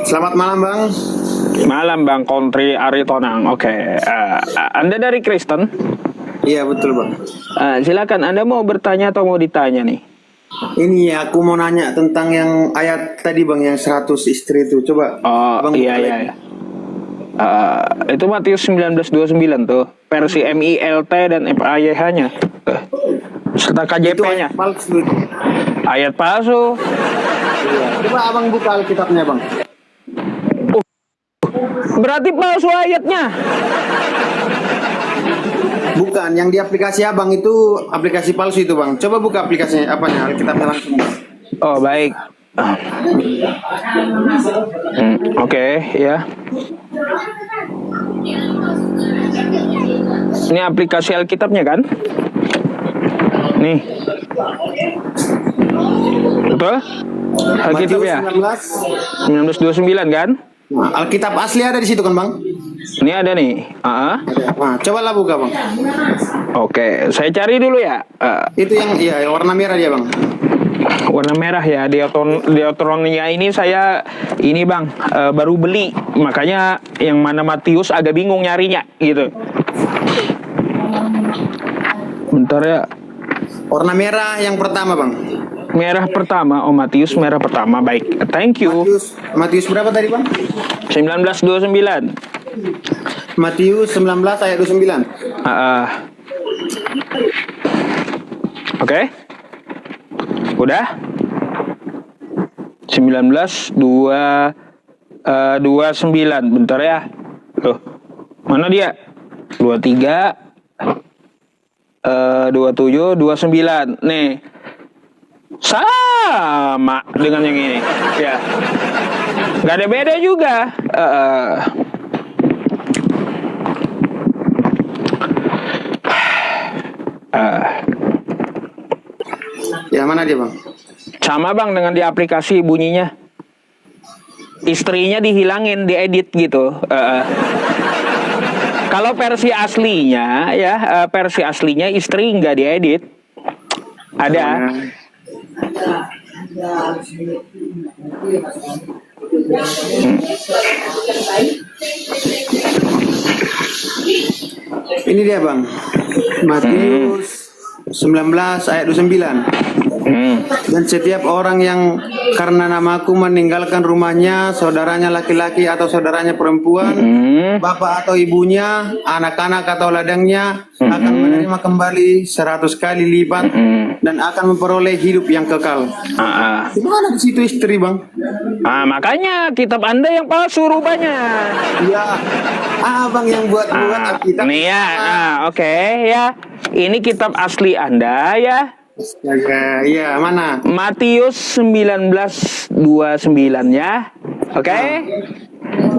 Selamat malam Bang. Malam Bang Kontri Aritonang. Oke, Anda dari Kristen? Iya betul Bang. Silakan, Anda mau bertanya atau mau ditanya nih? Ini aku mau nanya tentang yang ayat tadi Bang, yang 100 istri itu. Coba Oh Bang iya buka iya. lagi. Iya. Itu Matius 19:29 tuh, versi MILT dan FAYH-nya, serta Itu KJP-nya. ayat palsu. Ayat palsu. Iya. Coba Abang buka Alkitabnya Bang. Berarti palsu ayatnya. Bukan, yang di aplikasi Abang itu aplikasi palsu itu Bang. Coba buka aplikasinya, apanya, Alkitabnya langsung Bang. Oh baik. Oke, ya. Ini aplikasi Alkitabnya kan? Nih. Betul? Alkitab Matius ya? 19. 1929 kan? Nah, Alkitab asli ada di situ kan Bang? Ini ada nih. Nah, cobalah buka Bang. Oke, saya cari dulu ya. Itu yang iya yang warna merah dia Bang. Warna merah ya. Deuteronomia ini saya ini Bang, baru beli. Makanya yang mana Matius agak bingung nyarinya gitu. Bentar ya. Warna merah yang pertama Bang. Merah pertama, oh Matius merah pertama. Baik, thank you. Matius berapa tadi Bang? 1929. Matius 19 ayat 29. Oke. Udah? 1929. Bentar ya. Tuh. Mana dia? 23 27 29. Nih. Sama dengan yang ini. Ya. Gak ada beda juga. Ya mana dia Bang? Sama Bang dengan di aplikasi bunyinya. Istrinya dihilangin, diedit gitu. Kalau versi aslinya ya, versi aslinya istri nggak diedit. Ada. Ini dia Bang. Matius 19 ayat 29. Dan setiap orang yang karena namaku meninggalkan rumahnya, saudaranya laki-laki atau saudaranya perempuan, bapak atau ibunya, anak-anak atau ladangnya, akan menerima kembali 100 kali lipat dan akan memperoleh hidup yang kekal. Gimana di situ istri Bang? Makanya kitab Anda yang palsu rupanya. Ya, Abang yang buat Alkitab. Nih ya, oke ya. Ini kitab asli Anda ya. Iya, mana? Matius 19:29 ya. Oke.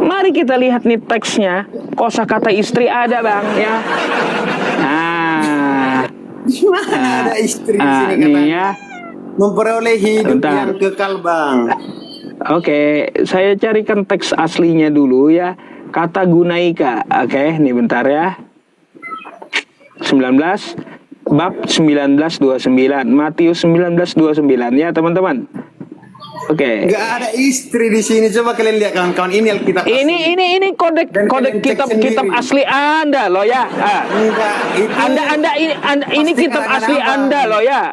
Mari kita lihat nih teksnya. Kosakata istri ada Bang ya. Gimana ada istri di sini nih katanya? ya. Memperoleh hidup Bentar. yang kekal Bang. Oke, saya carikan teks aslinya dulu ya. Kata gunaika. Oke, nih bentar ya. 19 bab 19:29. Matius 19:29 ya, teman-teman. Oke. Nggak ada istri di sini. Coba kalian lihat kawan-kawan, ini Alkitab asli. Ini kode Dan kalian cek kitab sendiri. asli Anda loh ya. Enggak, itu Ini pasti kitab kalangan asli abang. Anda loh ya.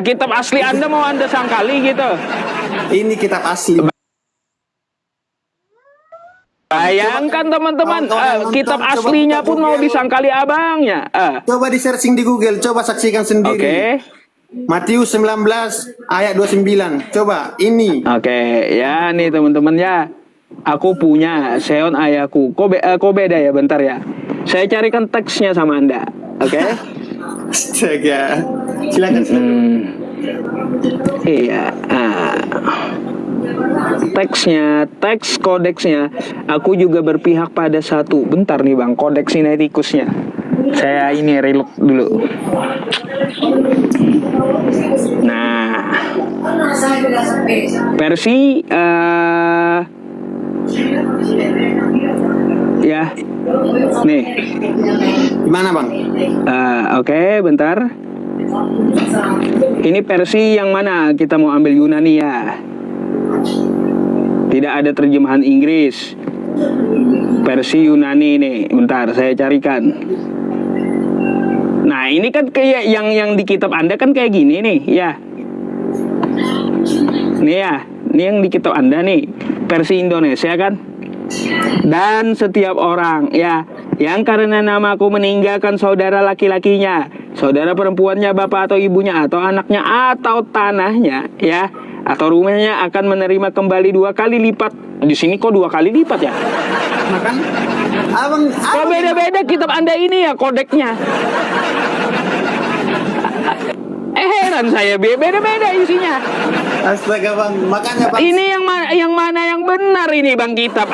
Kitab asli Anda mau Anda sangkali gitu. Ini kitab asli. Bayangkan teman-teman, kitab aslinya pun mau disangkali abangnya. Coba di searching di Google, coba saksikan sendiri. Oke. Matius 19 ayat 29. Coba ini. Oke, ya nih teman-teman ya. Aku punya Seon ayahku. Kok beda ya, bentar ya. Saya carikan teksnya sama Anda. Oke. Astaga. Silakan. Iya. Teks kodeksnya. Aku juga berpihak pada satu. Bentar nih Bang, kodeks Sinaiticusnya. Saya ini reload dulu. Nah, versi ya, nih. Gimana Bang? Oke, bentar. Ini versi yang mana? Kita mau ambil Yunani ya. Tidak ada terjemahan Inggris. Versi Yunani nih. Bentar, saya carikan. Nah, ini kan kayak yang di kitab Anda kan kayak gini nih, ya. Nih ya, ini yang di kitab Anda nih, versi Indonesia kan. Dan setiap orang, ya, yang karena namaku meninggalkan saudara laki-lakinya, saudara perempuannya, bapak atau ibunya, atau anaknya, atau tanahnya, ya, atau rumahnya akan menerima kembali 2 kali lipat. Di sini kok 2 kali lipat ya? Makan abang Kok beda-beda kitab Anda ini ya kodeknya? Heran saya, beda-beda isinya. astaga bang, makanya bang Ini yang mana yang benar ini bang kitab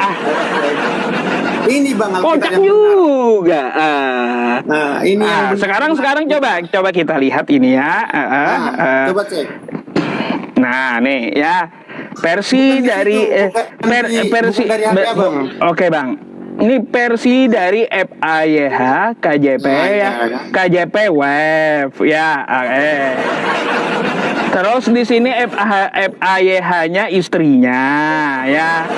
ini bang Kocak Alkitab yang benar. juga. Nah ini yang benar. Sekarang coba kita lihat ini ya. Coba cek. Nah nih ya versi Bukan dari itu, versi bukan dari HP, Bang. Oke bang. Ini versi dari FAYH KJP Nah, ya, ya. KJP Web ya. Terus di sini FAYH-nya istrinya ya.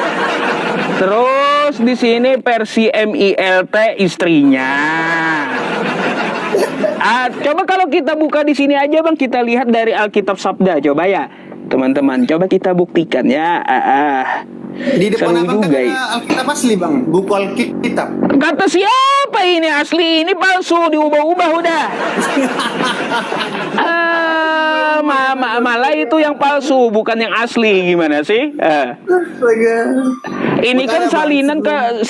Terus di sini versi MILT istrinya. Coba kalau kita buka di sini aja bang, kita lihat dari Alkitab Sabda, coba ya teman-teman, coba kita buktikan ya. Di depan Seru abang kan juga ada Alkitab asli bang, buku Alkitab. Kata siapa ini asli, ini palsu, diubah-ubah udah. Malah itu yang palsu, bukan yang asli, gimana sih? Astaga. Ini kan salinan ke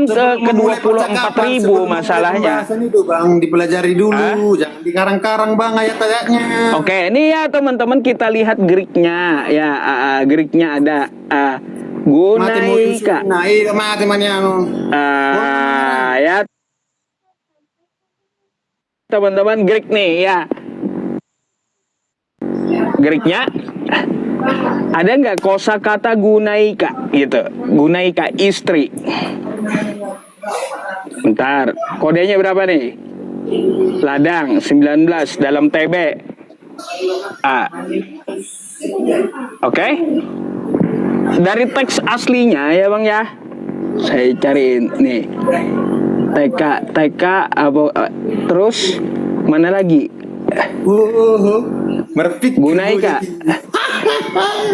24.000 masalahnya. Pembahasan itu bang, dipelajari dulu, jangan dikarang-karang bang ayat-ayatnya. Oke, ini ya teman-teman kita lihat Greeknya ya, Greeknya ada Gunaika. Nah, iya mati maniano. Ya teman-teman Greek nih ya. Greeknya ada nggak kosakata gunaika gitu, gunaika istri. Bentar, kodenya berapa nih? Ladang 19 dalam TB. Oke. Dari teks aslinya ya bang ya, saya cariin nih TK apa terus mana lagi Merpik Gunaika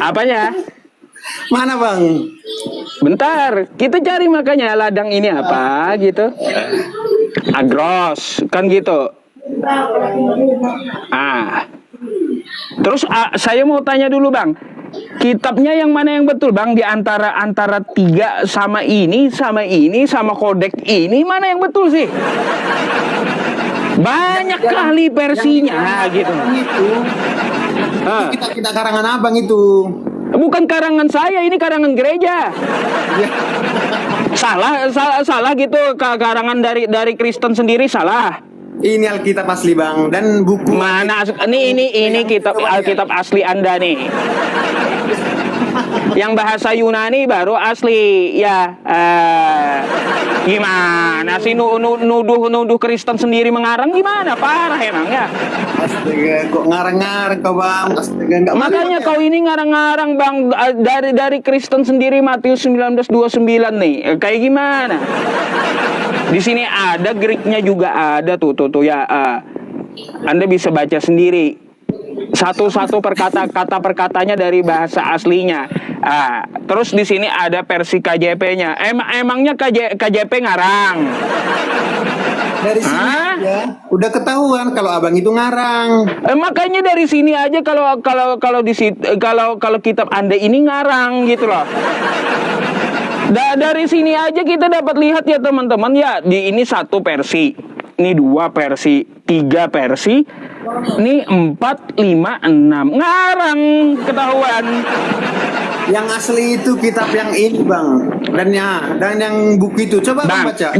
apanya? Mana bang? Bentar, kita cari makanya ladang ini apa gitu. Agros kan gitu. Terus saya mau tanya dulu bang, kitabnya yang mana yang betul bang, di antara 3 sama ini sama kodek ini, mana yang betul sih? Banyak kali versinya gitu. Itu kita karangan abang itu. Bukan karangan saya, ini karangan gereja. Salah gitu, karangan dari Kristen sendiri salah. Ini Alkitab asli bang, dan buku Mana ini kitab Alkitab asli Anda nih. Yang bahasa Yunani baru asli ya. Gimana sih nuduh Kristen sendiri mengarang, gimana? Parah emang ya. Astaga, kok ngarang-ngarang kau bang? Astaga, nggak Makanya malu, kau ini ngarang-ngarang bang, dari Kristen sendiri Matius 19:29 nih. Kayak gimana? Di sini ada Greeknya juga ada tuh ya. Anda bisa baca sendiri. Satu-satu kata perkatanya dari bahasa aslinya. Terus di sini ada versi KJP-nya. Emangnya KJP ngarang? Dari sini ya, udah ketahuan kalau abang itu ngarang. Makanya dari sini aja kalau kitab Anda ini ngarang gitu loh. Dari sini aja kita dapat lihat ya teman-teman ya, ini 1 versi, ini 2 versi, 3 versi, ini 4, 5, 6 ngarang, ketahuan. Yang asli itu kitab yang ini bang, dan yang buku itu coba Bang, baca.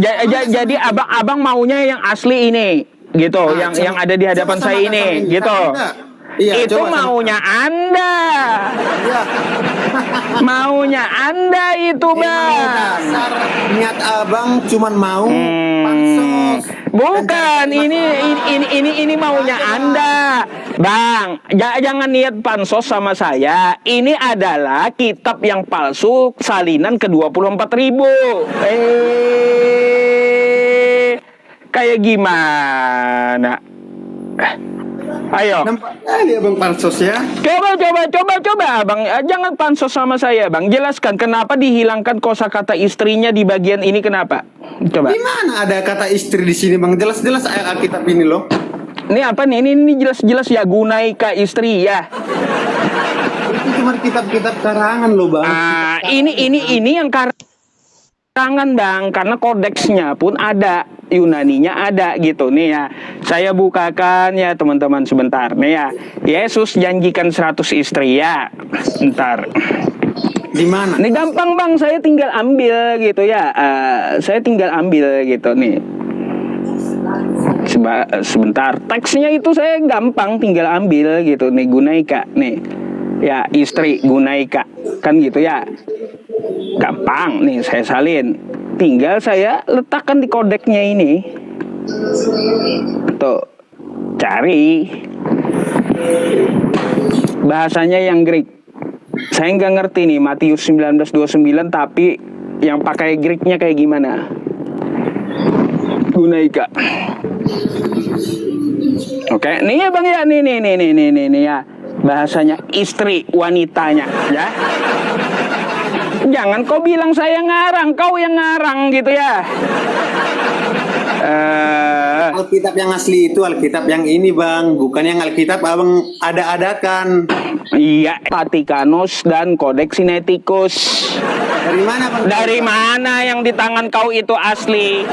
jadi abang maunya yang asli ini gitu, yang ada di hadapan coba saya sama ini kakak gitu. Iya, Itu coba maunya Anda. Iya. Maunya Anda itu bang. Dasar niat abang cuman mau pansos. Bukan, ini maunya Anda. Bang, jangan niat pansos sama saya. Ini adalah kitab yang palsu salinan ke 24.000. Kayak gimana? Ayo. Nampak kali abang pansos ya. Coba, Bang. Jangan pansos sama saya, Bang. Jelaskan kenapa dihilangkan kosakata istrinya di bagian ini, kenapa? Coba. Di mana ada kata istri di sini bang? Jelas-jelas ayat Alkitab ini loh. Ini apa nih? Ini jelas-jelas ya, gunaika istri ya. Itu cuma kitab-kitab karangan loh bang. Ini yang karangan Bang, karena kodeksnya pun ada, Yunaninya ada gitu nih ya. Saya bukakan ya teman-teman sebentar nih ya. Yesus janjikan 100 istri ya. Ntar. Di mana? Ini gampang Bang, saya tinggal ambil gitu ya. Saya tinggal ambil gitu nih. Sebentar, teksnya itu saya gampang tinggal ambil gitu nih, gunaika nih. Ya, istri gunaika kan gitu ya. Gampang nih saya salin. Tinggal saya letakkan di kodeknya ini. Tuh. Cari. Bahasanya yang Greek. Saya nggak ngerti nih Matius 19:29, tapi yang pakai Greeknya kayak gimana? Gunaika. Oke, nih ya Bang ya, nih ya. Bahasanya istri wanitanya ya. Jangan kau bilang saya ngarang, kau yang ngarang gitu ya. Alkitab yang asli itu Alkitab yang ini bang, bukan yang Alkitab abang ada-adakan. Iya, Vatikanus dan Codex Sinaiticus. Dari mana bang? Dari mana yang di tangan kau itu asli?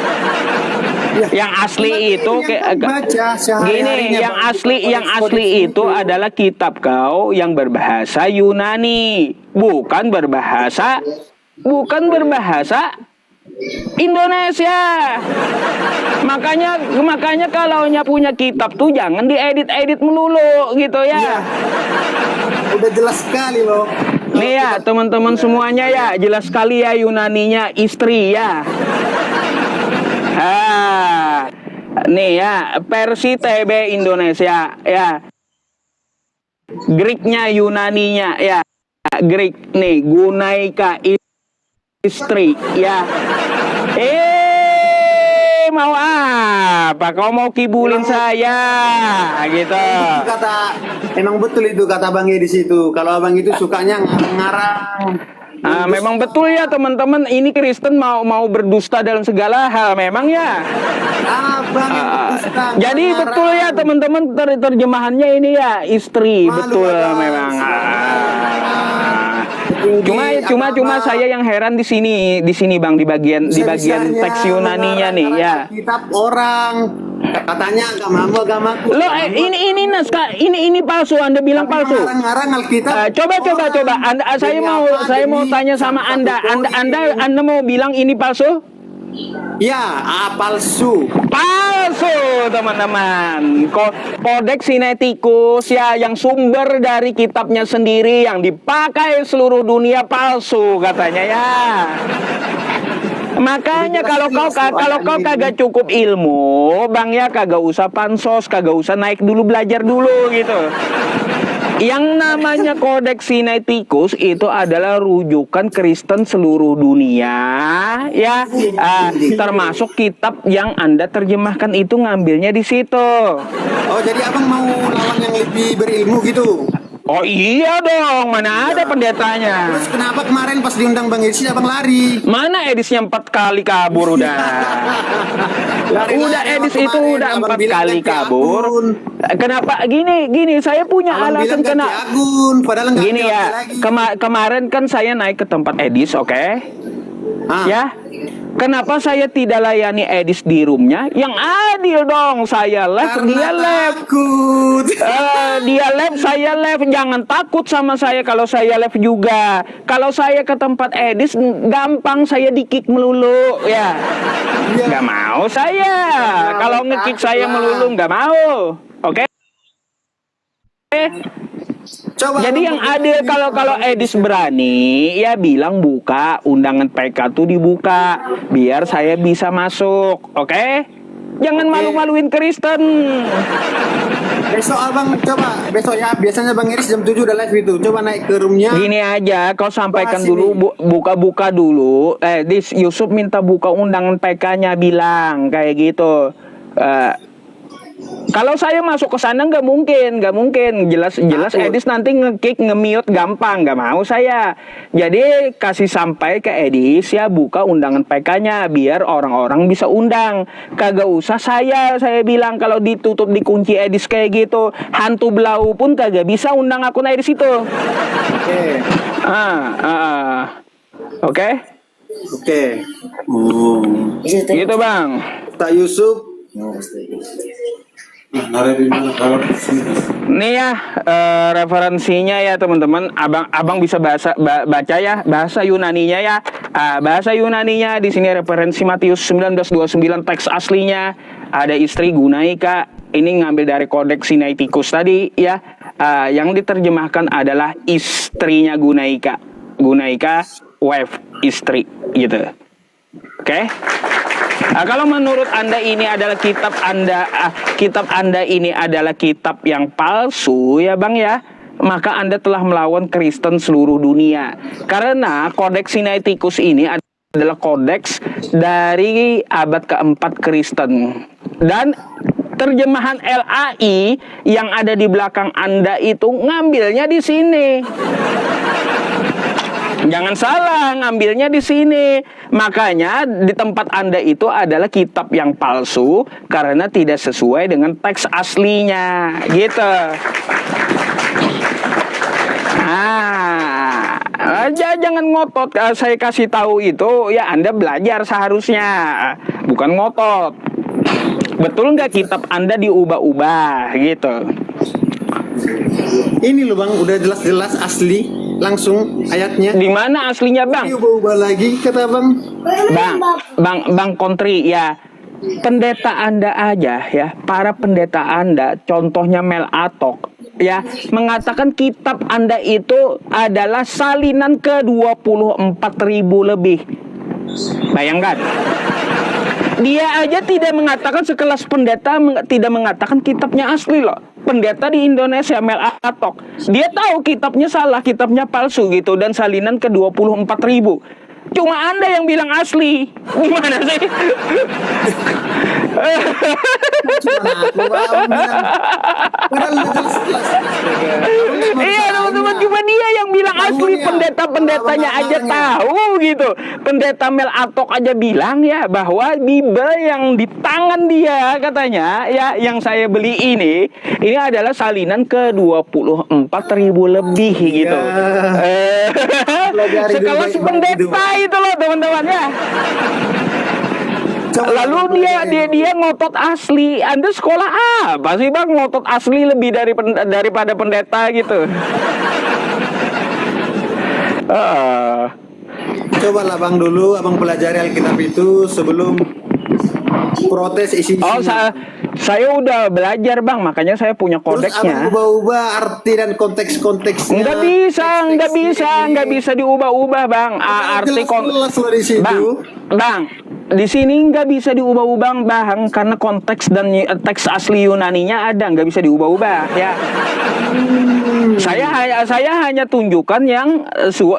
Yang asli itu gini, yang asli itu adalah kitab kau yang berbahasa Yunani, bukan berbahasa Indonesia. Makanya kalau punya kitab tuh jangan diedit melulu gitu ya. Udah jelas sekali loh. Nih ya teman-teman semuanya ya, jelas sekali ya Yunaninya istri ya. Nih ya, versi TB Indonesia ya. Greeknya Yunaninya ya. Greek nih, gunaika istri ya. Mau apa? Kau mau kibulin saya gitu. Emang betul itu kata Bang di situ. Kalau Abang itu sukanya ngarang. Memang betul ya teman-teman, ini Kristen mau berdusta dalam segala hal memang ya. Jadi betul ya teman-teman, terjemahannya ini ya istri. Betul memang. Cuma saya yang heran di sini Bang, di bagian teks Yunaninya nih ya. Kitab orang katanya agamaku. Loh, ini palsu, Anda bilang palsu. Ngarang Alkitab. Coba. Saya mau tanya sama Anda. Anda mau bilang ini palsu? Ya, palsu. Palsu, teman-teman. Codex Sinaiticus ya, yang sumber dari kitabnya sendiri yang dipakai seluruh dunia palsu katanya ya. Makanya kalau kau kagak cukup ilmu, Bang ya, kagak usah pansos, kagak usah naik dulu, belajar dulu gitu. Yang namanya Codex Sinaiticus itu adalah rujukan Kristen seluruh dunia ya, termasuk kitab yang Anda terjemahkan itu ngambilnya di situ. Oh, jadi Abang mau lawan yang lebih berilmu gitu? Oh iya dong, mana ada pendetanya. Terus kenapa kemarin pas diundang Bang Edis Abang lari? Mana Edisnya 4 kali kabur udah. Udah Edis itu udah 4 kali kabur. Kenapa gini saya punya alasan kenapa. Gini ya, kemarin kan saya naik ke tempat Edis, oke? Ya. Kenapa saya tidak layani Edis di roomnya? Yang adil dong, saya live, dia live. Dia live, saya live. Jangan takut sama saya kalau saya live juga. Kalau saya ke tempat Edis, gampang saya di-kick melulu, ya. Gak mau saya. Kalau nge-kick saya melulu, gak mau. Oke? Jadi yang adil, kalau Edis berani ya bilang buka undangan PK tuh dibuka biar saya bisa masuk, oke? Jangan malu-maluin Kristen. Besok abang coba, besok ya biasanya Bang Iris jam 7 udah live itu. Coba naik ke roomnya. Gini aja, kau sampaikan Bahas dulu, ini. buka-buka dulu. Yusuf minta buka undangan PK-nya, bilang kayak gitu. Eh, Kalau saya masuk ke sana nggak mungkin. Jelas Takut. Edis nanti nge-kick, nge-mute gampang, nggak mau saya. Jadi kasih sampai ke Edis ya, buka undangan PK-nya biar orang-orang bisa undang. Kagak usah saya bilang kalau ditutup dikunci Edis kayak gitu, hantu belau pun kagak bisa undang akun Edis itu. Oke. Oke? Oke. Oh. Gitu Bang. Tak Yusuf. Nih ya referensinya ya teman-teman. Abang bisa baca ya bahasa Yunaninya ya. Bahasa Yunaninya di sini referensi Matius 19:29 teks aslinya. Ada istri Gunaika. Ini ngambil dari Kodeks Sinaiticus tadi ya. Yang diterjemahkan adalah istrinya Gunaika. Gunaika wife, istri gitu. Oke? Kalau menurut Anda ini adalah kitab Anda ini adalah kitab yang palsu ya Bang ya, maka Anda telah melawan Kristen seluruh dunia. Karena Kodeks Sinaiticus ini adalah kodeks dari abad keempat Kristen. Dan terjemahan LAI yang ada di belakang Anda itu ngambilnya di sini. Jangan salah, ngambilnya di sini. Makanya di tempat Anda itu adalah kitab yang palsu karena tidak sesuai dengan teks aslinya, gitu. Jangan ngotot. Saya kasih tahu itu ya, Anda belajar seharusnya, bukan ngotot. Betul nggak kitab Anda diubah-ubah gitu? Ini loh Bang, udah jelas-jelas asli, langsung ayatnya. Di mana aslinya Bang? Ubah-ubah lagi kata Bang. Bang Kontri ya. Pendeta Anda aja ya, para pendeta Anda, contohnya Mel Atok ya, mengatakan kitab Anda itu adalah salinan ke 24.000 lebih. Bayangkan. Dia aja tidak mengatakan, sekelas pendeta tidak mengatakan kitabnya asli loh. Pendeta di Indonesia Mel Atok, dia tahu kitabnya salah, kitabnya palsu gitu, dan salinan ke 24.000. Cuma Anda yang bilang asli. Gimana sih? Iya teman-teman, cuma dia yang bilang asli. Pendeta-pendetanya aja tahu gitu. Pendeta Mel Atok aja bilang ya bahwa Bible yang di tangan dia katanya ya, yang saya beli ini adalah salinan ke 24.000 lebih gitu. Sekelas pendeta itu loh teman-teman ya. Lalu dia ngotot asli. Anda sekolah apa sih Bang, ngotot asli lebih daripada pendeta gitu? Cobalah Bang dulu, Abang pelajari Alkitab itu sebelum protes isi. Oh, saya udah belajar Bang, makanya saya punya kodeknya. Terus Abang ubah-ubah arti dan konteks-konteksnya. Nggak bisa diubah-ubah Bang. Arti Bang, di sini nggak bisa diubah-ubah Bang, karena konteks dan teks asli Yunaninya ada, nggak bisa diubah-ubah ya. Saya hanya tunjukkan yang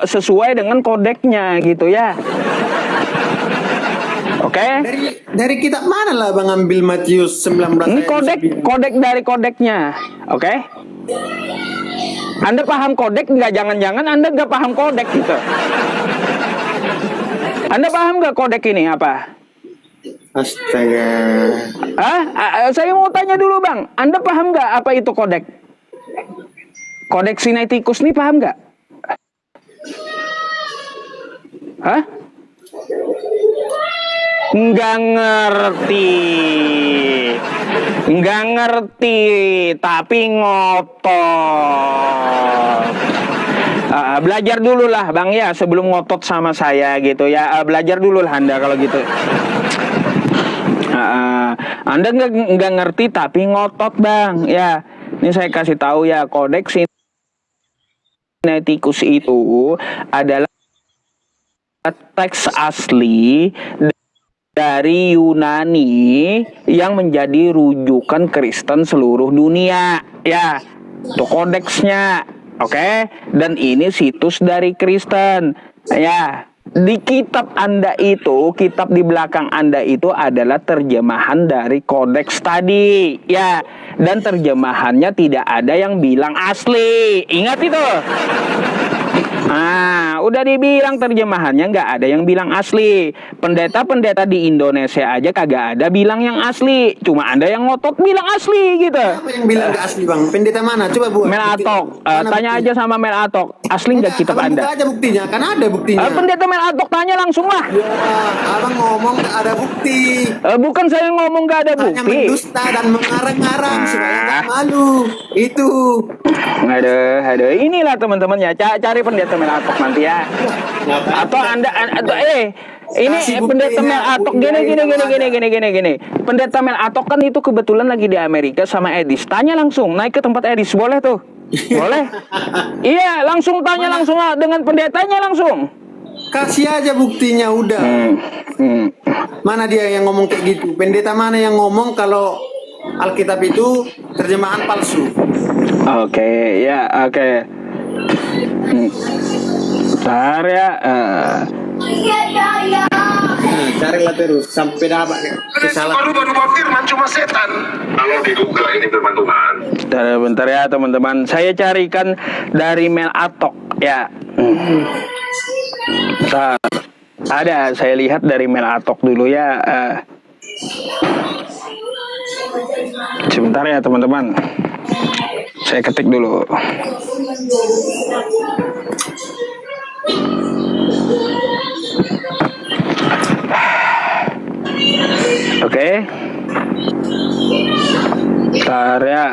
sesuai dengan kodeknya gitu ya. Oke. Dari kitab mana lah Bang ambil Matius 19? Ini kodek dari kodeknya. Oke. Anda paham kodek nggak? Jangan-jangan Anda nggak paham kodek gitu. Anda paham nggak kodek ini apa? Astaga. Saya mau tanya dulu Bang. Anda paham nggak apa itu kodek? Kodeks Sinaiticus nih paham nggak? Nggak ngerti, tapi ngotot. Belajar dulu lah Bang ya, sebelum ngotot sama saya gitu ya. Belajar dulu lah Anda kalau gitu. Anda nggak ngerti tapi ngotot Bang ya. Ini saya kasih tahu ya, Kodeks Sinaiticus itu adalah teks asli dari Yunani yang menjadi rujukan Kristen seluruh dunia. Ya, itu kodeksnya. Oke, dan ini situs dari Kristen. Ya, di kitab Anda itu, kitab di belakang Anda itu adalah terjemahan dari kodeks tadi. Ya, dan terjemahannya tidak ada yang bilang asli. Ingat itu. Nah, udah dibilang terjemahannya nggak ada yang bilang asli. Pendeta-pendeta di Indonesia aja kagak ada bilang yang asli. Cuma Anda yang ngotot bilang asli gitu. Apa yang bilang nggak asli bang? Pendeta mana? Coba buat. Mel Atok, tanya aja sama Mel Atok. Asli nggak kitab Abang Anda? buka aja buktinya, kan ada buktinya. Pendeta Mel Atok tanya langsung lah. Ya, abang ngomong nggak ada bukti. Bukan saya ngomong nggak ada Hanya bukti. mendusta dan mengarang-arang supaya nggak malu. Itu. Aduh, inilah teman-teman ya. Cari pendeta Mel Atok nanti ya. Atau Anda ini Kasih pendeta buktinya, Mel Atok buktinya gini. Pendeta Mel Atok kan itu kebetulan lagi di Amerika sama Edis. Tanya langsung, naik ke tempat Edis boleh tuh. Boleh? Iya, langsung tanya langsung dengan pendetanya langsung. Kasih aja buktinya udah. Mana dia yang ngomong kayak gitu? Pendeta mana yang ngomong kalau Alkitab itu terjemahan palsu? Oke, ya, oke. Bentar ya. Carilah terus sampai dapat kesalahan. Berubah firman cuma setan. Kalau diduga ini firman Tuhan. Bentar ya teman-teman. Saya carikan dari Mel Atok ya. Bentar. Ada, saya lihat dari Mel Atok dulu ya. Sebentar ya teman-teman. Saya ketik dulu. Oke. Bentar ya.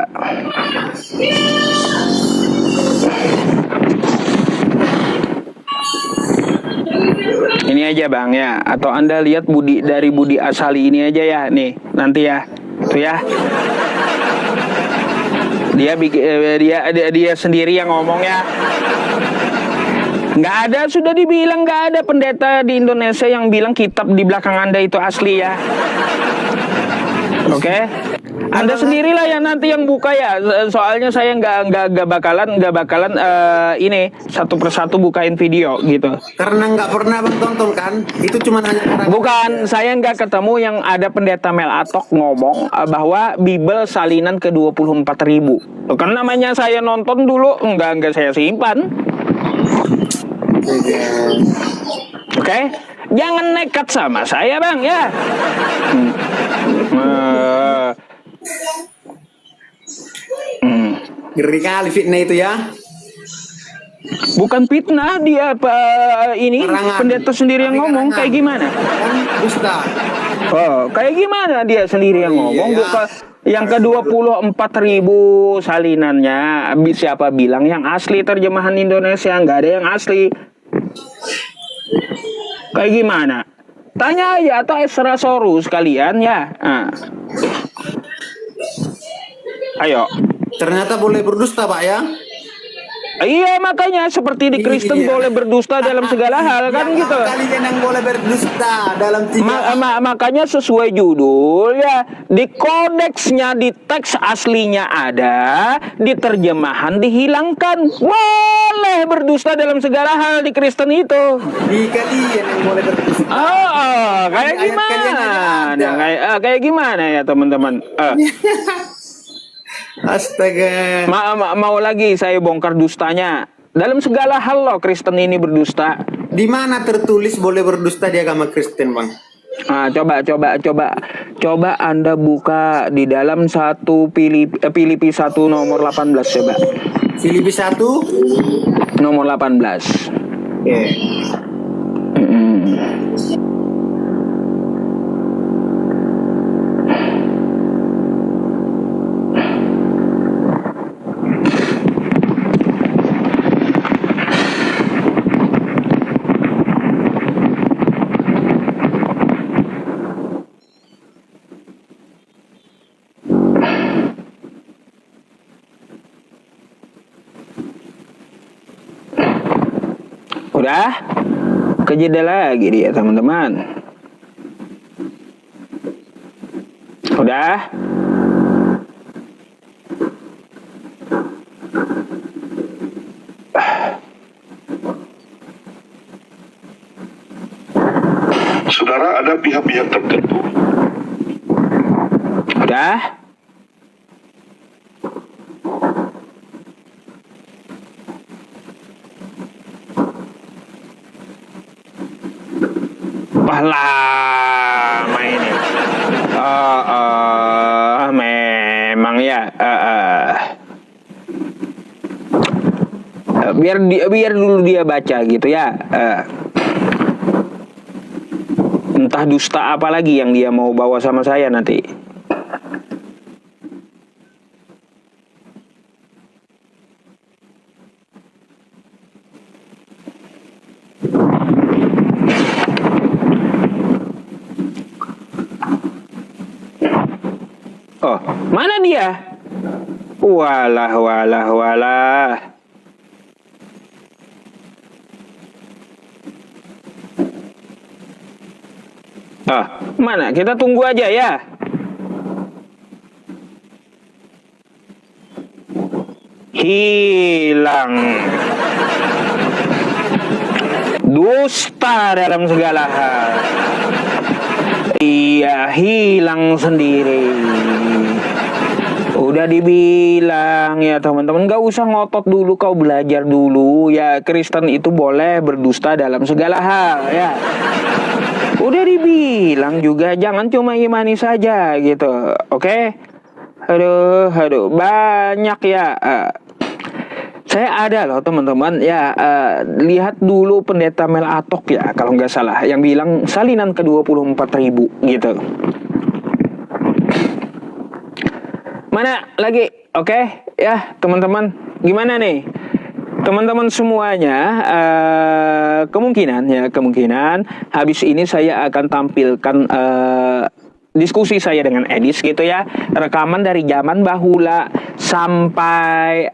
Ini aja bang ya. Atau Anda lihat dari Budi Asali ini aja ya. Nih nanti ya. Tuh ya. Dia sendiri yang ngomong ya. Nggak ada, sudah dibilang nggak ada pendeta di Indonesia yang bilang kitab di belakang Anda itu asli ya. Oke? Anda sendirilah yang nanti yang buka ya. Soalnya saya nggak bakalan ini satu persatu bukain video gitu. Karena nggak pernah bang tonton kan? Itu cuma hanya orang. Bukan, saya nggak ketemu yang ada pendeta Mel Atok ngomong bahwa Bible salinan ke 24.000. Kan namanya saya nonton dulu, nggak saya simpan. Oke? Jangan nekat sama saya bang ya. Ngeri kali fitnah itu ya. Bukan fitnah dia ini Larangan. pendeta sendiri yang ngomong Larangan. kayak gimana? Kan dusta. Oh, kayak gimana dia sendiri yang ngomong? Iya. Bukan yang ke 24.000 salinannya. Siapa bilang yang asli terjemahan Indonesia? Nggak ada yang asli. Kayak gimana? Tanya aja atau Esrasaurus kalian ya. Ayo. Ternyata boleh berdusta pak ya. Iya makanya seperti di Kristen Iya. boleh berdusta dalam segala hal kan Yang gitu. kalian yang boleh berdusta dalam tiga. Makanya sesuai judul ya, di kodeksnya di teks aslinya ada, di terjemahan dihilangkan. Boleh berdusta dalam segala hal di Kristen itu. Di kalian yang boleh berdusta. Kayak Ayat kalian gimana? ada. Kayak gimana ya teman-teman? Astaga. Mau lagi saya bongkar dustanya. Dalam segala hal loh Kristen ini berdusta. Di mana tertulis boleh berdusta di agama Kristen bang? Coba Anda buka di dalam Filipi 1 nomor 18 coba. Filipi 1 Nomor 18. Oke. Udah kejeda lagi dia teman-teman. Udah? Saudara, ada pihak-pihak tertentu Udah? Wah, lama ini. Memang ya. Biar dulu dia baca gitu ya. Entah dusta apa lagi yang dia mau bawa sama saya nanti. Oh, mana dia? Walah, walah, walah. Mana? Kita tunggu aja ya. Hilang. Dusta dalam segala hal. Iya, hilang sendiri. Udah dibilang ya teman-teman, gak usah ngotot dulu, kau belajar dulu ya. Kristen itu boleh berdusta dalam segala hal ya. Udah dibilang juga, jangan cuma imani saja gitu, oke? Aduh, banyak ya. Saya ada loh teman-teman ya, lihat dulu Pendeta Mel Atok ya kalau nggak salah, yang bilang salinan ke 24.000 gitu. Mana lagi? Oke ya teman-teman, gimana nih teman-teman semuanya? Kemungkinan habis ini saya akan tampilkan diskusi saya dengan Edis gitu ya, rekaman dari zaman bahula sampai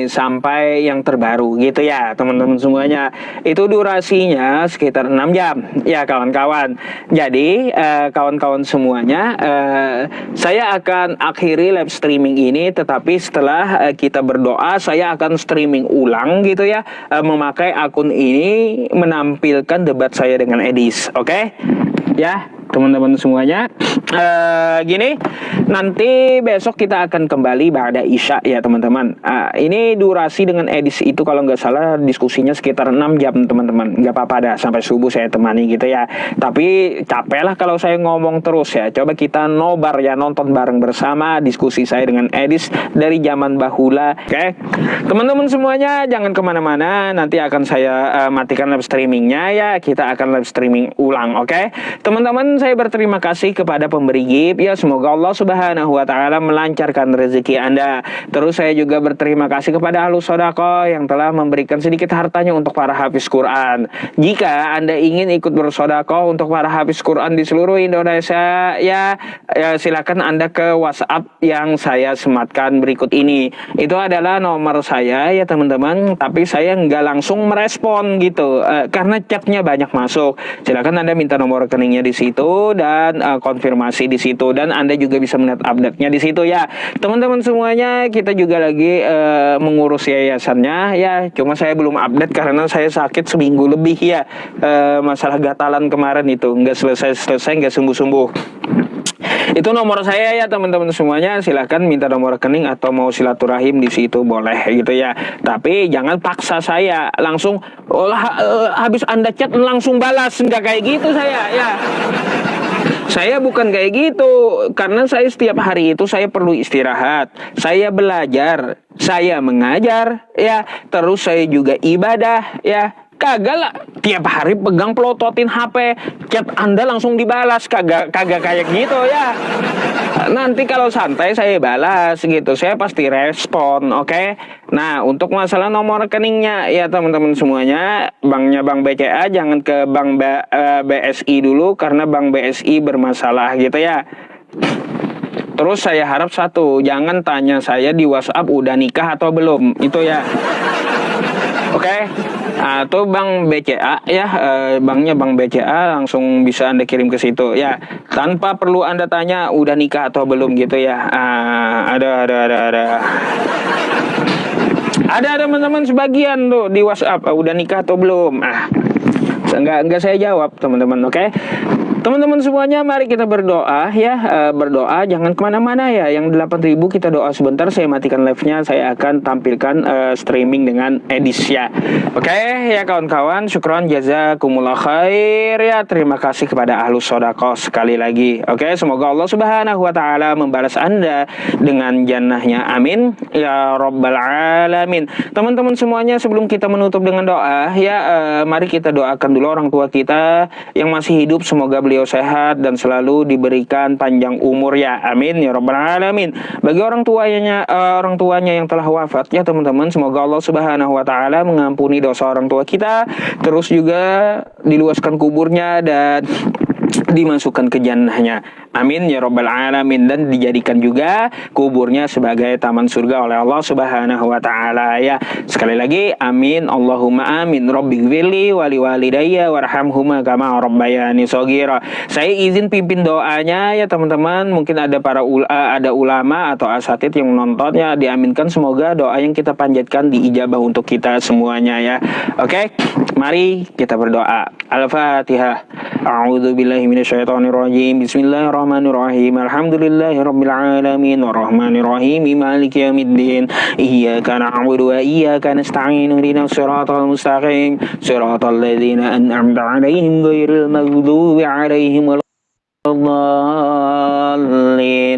sampai yang terbaru gitu ya teman-teman semuanya. Itu durasinya sekitar 6 jam ya kawan-kawan. Jadi kawan-kawan semuanya, saya akan akhiri live streaming ini, tetapi setelah kita berdoa saya akan streaming ulang gitu ya, memakai akun ini menampilkan debat saya dengan Edis, oke? Ya teman-teman semuanya, gini, nanti besok kita akan kembali ba'da Isya ya teman-teman. Ini durasi dengan Edis itu kalau nggak salah diskusinya sekitar 6 jam teman-teman. Nggak apa-apa dah, sampai subuh saya temani gitu ya. Tapi capek lah kalau saya ngomong terus ya. Coba kita nobar ya, nonton bareng bersama diskusi saya dengan Edis dari zaman bahula. Oke, teman-teman semuanya jangan kemana-mana. Nanti akan saya matikan live streamingnya ya. Kita akan live streaming ulang, oke? Teman-teman, saya berterima kasih kepada pemberi gift ya, semoga Allah Subhanahu wa taala melancarkan rezeki Anda. Terus saya juga berterima kasih kepada Ahlus Sodaqah yang telah memberikan sedikit hartanya untuk para hafiz Quran. Jika Anda ingin ikut bersedekah untuk para hafiz Quran di seluruh Indonesia ya, silakan Anda ke WhatsApp yang saya sematkan berikut ini. Itu adalah nomor saya ya teman-teman, tapi saya nggak langsung merespon gitu karena chatnya banyak masuk. Silakan Anda minta nomor rekeningnya di situ dan konfirmasi di situ, dan Anda juga bisa melihat update-nya di situ ya. Teman-teman semuanya, kita juga lagi mengurus yayasannya ya. Cuma saya belum update karena saya sakit seminggu lebih ya. Masalah gatalan kemarin itu nggak selesai, nggak sembuh-sembuh. Itu nomor saya ya teman-teman semuanya, silahkan minta nomor rekening atau mau silaturahim di situ boleh gitu ya. Tapi jangan paksa saya langsung habis Anda chat langsung balas, nggak kayak gitu saya ya. Saya bukan kayak gitu, karena saya setiap hari itu saya perlu istirahat, saya belajar, saya mengajar ya, terus saya juga ibadah ya. Kagak lah tiap hari pegang pelototin HP, chat Anda langsung dibalas, kagak kayak gitu ya. Nanti kalau santai saya balas gitu, saya pasti respon, oke? Nah, untuk masalah nomor rekeningnya ya teman-teman semuanya, banknya Bank BCA, jangan ke Bank BSI dulu karena Bank BSI bermasalah gitu ya. Terus saya harap satu, jangan tanya saya di WhatsApp udah nikah atau belum, itu ya. Oke? atau Bank BCA ya, banknya Bank BCA, langsung bisa Anda kirim ke situ ya, tanpa perlu Anda tanya udah nikah atau belum gitu ya. Ada teman-teman sebagian tuh di WhatsApp, udah nikah atau belum? Enggak saya jawab teman-teman, oke? Teman-teman semuanya, mari kita berdoa ya. Berdoa jangan kemana-mana ya. Yang 8.000 kita doa sebentar. Saya matikan live-nya. Saya akan tampilkan streaming dengan edis ya. Oke ya kawan-kawan. Syukron jazakumullah khair ya. Terima kasih kepada Ahlus Sodaqah sekali lagi. Oke, semoga Allah Subhanahu wa taala membalas Anda dengan jannahnya. Amin ya rabbal alamin. Teman-teman semuanya, sebelum kita menutup dengan doa ya, mari kita doakan dulu orang tua kita yang masih hidup. Semoga beliau sehat dan selalu diberikan panjang umur ya, amin ya rabbal alamin. Bagi orang tuanya yang telah wafat ya teman-teman, semoga Allah Subhanahu wa taala mengampuni dosa orang tua kita, terus juga diluaskan kuburnya dan dimasukkan ke jannahnya, amin ya rabbal alamin, dan dijadikan juga kuburnya sebagai taman surga oleh Allah Subhanahu wa taala ya. Sekali lagi amin, Allahumma amin. Rabbighfirli wa liwalidayya warhamhuma kama rabbayani shaghira. Saya izin pimpin doanya ya teman-teman. Mungkin ada ada ulama atau asatid yang nontonnya, diaminkan semoga doa yang kita panjatkan diijabah untuk kita semuanya ya. Oke, mari kita berdoa. Al-Fatihah. A'udzubillahi minasyaitonirrajim. Bismillahirrahmanirrahim. Alhamdulillahirabbil alamin arrahmanirrahim maliki yaumiddin. Iyyaka na'budu wa iyyaka nasta'in. Ihdinas siratal mustaqim. Siratal ladzina an'amta 'alaihim ghairil maghdubi 'alaihim waladdallin.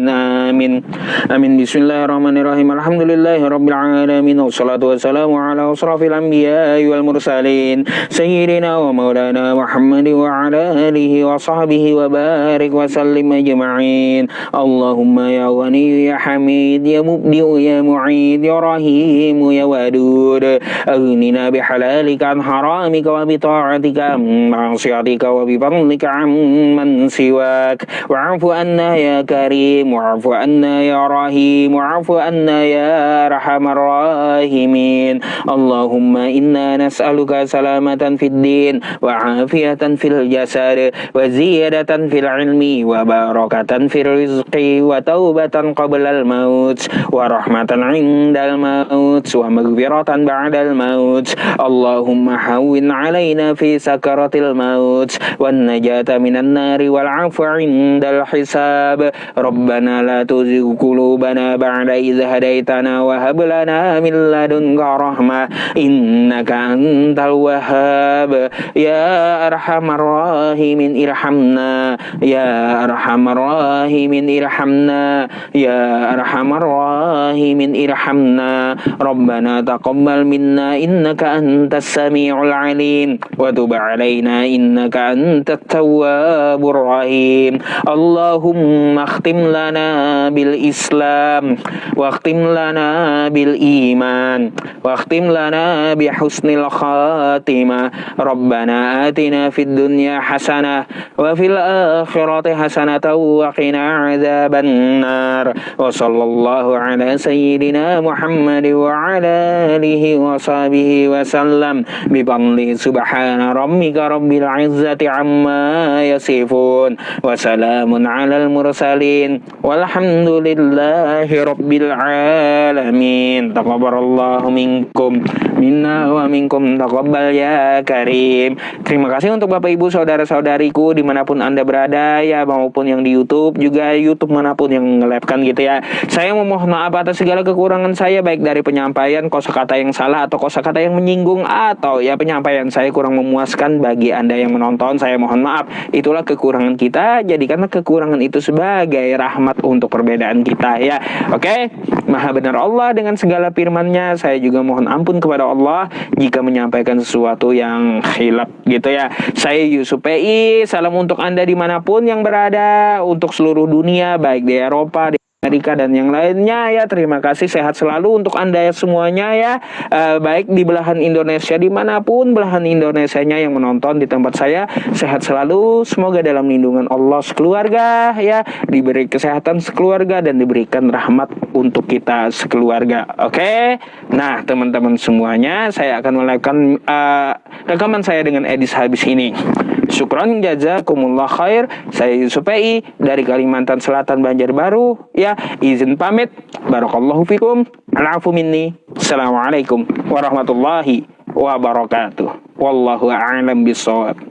Amin. Amin. Bismillahirrahmanirrahim. Alhamdulillahirabbil alamin. Wassalatu wassalamu ala asrafil anbiya'i wal mursalin sayyidina wa maulana Muhammad wa ala alihi wa sahbihi wa barik wa sallim ajma'in. Allahumma ya ghani ya hamid ya mubdi'u ya mu'id ya rahim ya wadud. Aghnina bihalalika an haramika wa bi ta'atika an ma'siyatika wa bi fadlika amman siwak. Wa'fu anna ya karim wa'fu anna ya rahim wa'fu anna ya arhamar rahimin. Allahumma inna nas'aluka salamatan fid din wa afiyatan fil jasad wa ziyadatan fil ilmi wa barakatan fil rizqi wa taubatan qabla al maut wa rahmatan 'indal maut wa maghfiratan ba'dal maut. Allahumma hawwin 'alaina fi sakaratil maut wan najata minan nari wal 'afwa 'indal hisab. Rabbana la tuzigh qulubana ba'da idh hadaitana wa hab lana min ladunka rahmah innaka antal wahhab. Ya arhamar rahimin irhamna ya arhamar rahimin irhamna ya arhamar rahimin irhamna. Rabbana taqabbal minna innaka antas samiul alim wa tub alaina innaka antat tawwabur rahim. Allahumma akhtim lana bil Islam wa akhtim lana bil iman wa akhtim lana bi husnil khatimah. Rabbana atina fid dunya hasanah wa fil akhirati hasanah wa qina adzaban nar. Wa sallallahu ala sayyidina Muhammad wa ala alihi wa sahbihi wa sallam bi fadli subhana rabbika rabbil izzati amma yasifun wa salamun alal mursalin walhamdulillahi rabbil alamin. Taqabbalallahu minkum minna wa minkum taqabbal ya karim. Terima kasih untuk Bapak Ibu saudara-saudariku dimanapun Anda berada ya, maupun yang di YouTube juga, YouTube manapun yang nge-live-kan gitu ya. Saya memohon maaf atas segala kekurangan saya, baik dari penyampaian kosakata yang salah atau kosakata yang menyinggung, atau ya penyampaian saya kurang memuaskan bagi Anda yang menonton. Saya mohon maaf. Itulah kekurangan kita, jadikanlah kekurangan itu sebagai rahmat untuk perbedaan kita ya. Oke, Maha benar Allah dengan segala firman-Nya. Saya juga mohon ampun kepada Allah jika menyampaikan sesuatu yang khilaf gitu ya. Saya Yusuf PI, salam untuk Anda dimanapun yang berada, untuk seluruh dunia, baik di Eropa, Amerika dan yang lainnya ya. Terima kasih, sehat selalu untuk Anda ya semuanya ya, baik di belahan Indonesia, dimanapun belahan Indonesianya yang menonton di tempat saya, sehat selalu, semoga dalam lindungan Allah sekeluarga ya, diberi kesehatan sekeluarga dan diberikan rahmat untuk kita sekeluarga. Oke. Nah teman-teman semuanya, saya akan melakukan rekaman saya dengan edis habis ini. Syukran jazakumullah khair. Saya Yusuf PI dari Kalimantan Selatan, Banjarbaru ya, izin pamit. Barakallahu fikum. Al'afu minni. Assalamualaikum warahmatullahi wabarakatuh. Wallahu a'lam bishawab.